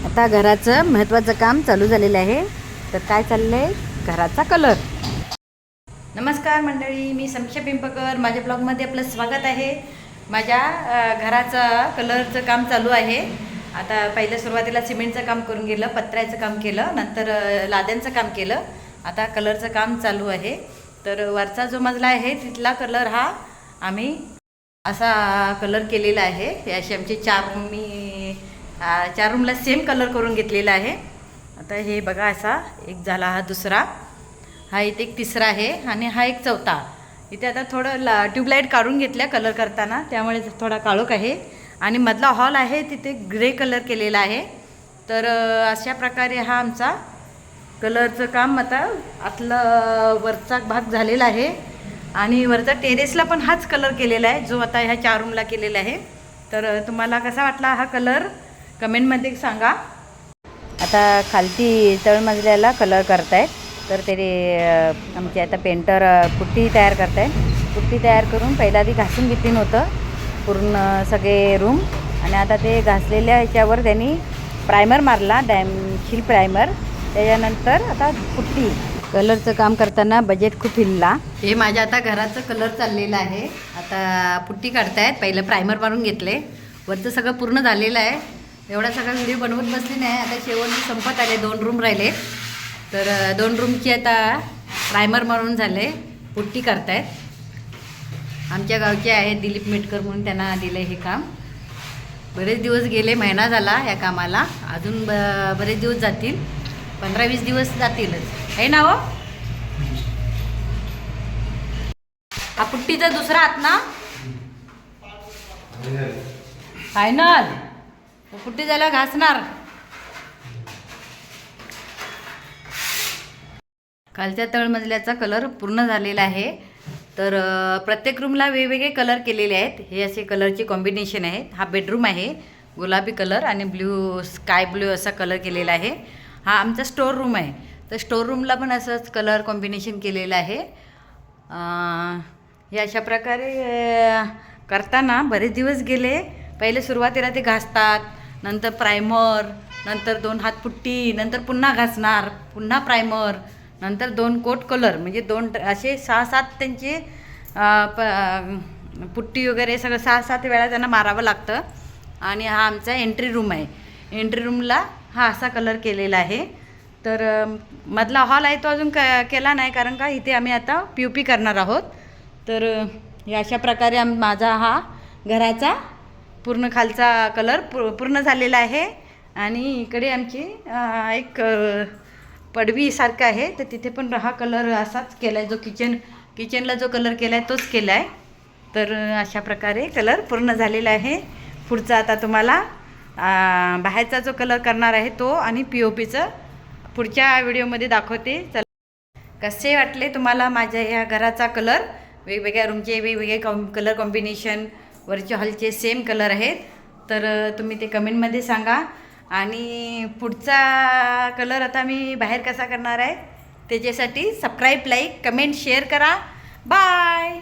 आता घराचं महत्त्वाचं काम चालू झालेलं आहे. तर काय चाललं आहे? घराचा कलर. नमस्कार मंडळी, मी समीक्षा पिंपळकर. माझ्या ब्लॉगमध्ये आपलं स्वागत आहे. माझ्या घराचं कलरचं काम चालू आहे. आता पहिलं सुरुवातीला सिमेंटचं काम करून गेलं, पत्र्याचं काम केलं, नंतर लाद्यांचं काम केलं. आता कलरचं काम चालू आहे. तर वरचा जो मजला आहे तिथला कलर हा आम्ही असा कलर केलेला आहे. हे असे आमचे चार रूमला सेम कलर करून घेतलेला आहे. आता हे बघा, असा एक झाला, हा दुसरा, हा इथे एक तिसरा आहे आणि हा एक चौथा. इथे आता थोडं ट्यूबलाईट काढून घेतल्या कलर करताना, त्यामुळे थोडा काळोख आहे. आणि मधला हॉल आहे तिथे ग्रे कलर केलेला आहे. तर अशा प्रकारे हा आमचा कलरचं काम आता आतला वरचा भाग झालेला आहे. आणि वरचा टेरेसला पण हाच कलर केलेला आहे, जो आता ह्या 4 रूमला केलेला आहे. तर तुम्हाला कसा वाटला हा कलर कमेंटमध्ये सांगा. आता खालती तळमजल्याला कलर करतायत. तर ते आमचे आता पेंटर पुट्टी तयार करतायत. पुट्टी तयार करून पहिला आधी घासून घेतली नव्हतं पूर्ण सगळे रूम, आणि आता ते घासलेल्या ह्याच्यावर त्यांनी प्रायमर मारला, डॅमशील प्रायमर. त्याच्यानंतर आता पुट्टी. कलरचं काम करताना बजेट खूप हिलला. हे माझ्या आता घराचं कलर चाललेलं आहे. आता पुट्टी काढतायत. पहिलं प्रायमर मारून घेतले. वरचं सगळं पूर्ण झालेलं आहे. एवढा सगळा व्हिडिओ बनवत बसली नाही. आता शेवटी संपत आले, 2 रूम राहिले. तर 2 रूमची आता प्रायमर मारून झाले, पुट्टी करतायत. आमच्या गावचे आहेत दिलीप मेटकर म्हणून, त्यांना दिलं हे काम. बरेच दिवस गेले, महिना झाला या कामाला. अजून बरेच दिवस जातील, 15-20 दिवस जातीलच, आहे ना हो? हा पुट्टीचा दुसरा हात ना, फायनल. पुट्टी झाला घासणार. खालच्या तळमजल्याचा कलर पूर्ण झालेला आहे. तर प्रत्येक रूमला वेगवेगळे कलर केलेले आहेत. हे असे कलरचे कॉम्बिनेशन आहेत. हा बेडरूम आहे, गुलाबी कलर आणि ब्ल्यू, स्काय ब्ल्यू असा कलर केलेला आहे. हा आमचा स्टोर रूम आहे. तर स्टोर रूमला पण असंच कलर कॉम्बिनेशन केलेलं आहे. हे अशा प्रकारे करताना बरेच दिवस गेले. पहिले सुरुवातीला ते घासतात, नंतर प्रायमर, नंतर 2 हात पुट्टी, नंतर पुन्हा घासणार, पुन्हा प्रायमर, नंतर 2 कोट कलर, म्हणजे 2 असे 6-7 त्यांचे पुट्टी वगैरे सगळं 6-7 वेळा त्यांना मारावं लागतं. आणि हा आमचा एंट्री रूम आहे. एंट्री रूमला हा असा कलर केलेला आहे. तर मधला हॉल आहे तो अजून केला नाही, कारण का इथे आम्ही आता POP करणार आहोत. तर या अशा प्रकारे माझा हा घराचा पूर्ण खालचा कलर पूर्ण झालेला आहे. आणि इकडे आमची एक पडवीसारखं आहे, तर तिथे पण हा कलर असाच केला आहे. जो किचनला जो कलर केला आहे तोच केला आहे. तर अशा प्रकारे कलर पूर्ण झालेला आहे. पुढचा आता तुम्हाला बाहेरचा जो कलर करणार आहे तो आणि POPचं पुढच्या व्हिडिओमध्ये दाखवते. चला, कसे वाटले तुम्हाला माझ्या या घराचा कलर? वेगवेगळ्या रूमचे वेगवेगळे कलर कॉम्बिनेशन, वरच्या हॉलचे सेम कलर आहेत. तर तुम्ही ते कमेंटमध्ये सांगा. आणि पुढचा कलर आता मी बाहेर कसा करणार आहे त्याच्यासाठी सबस्क्राईब, लाईक, कमेंट, शेअर करा. बाय.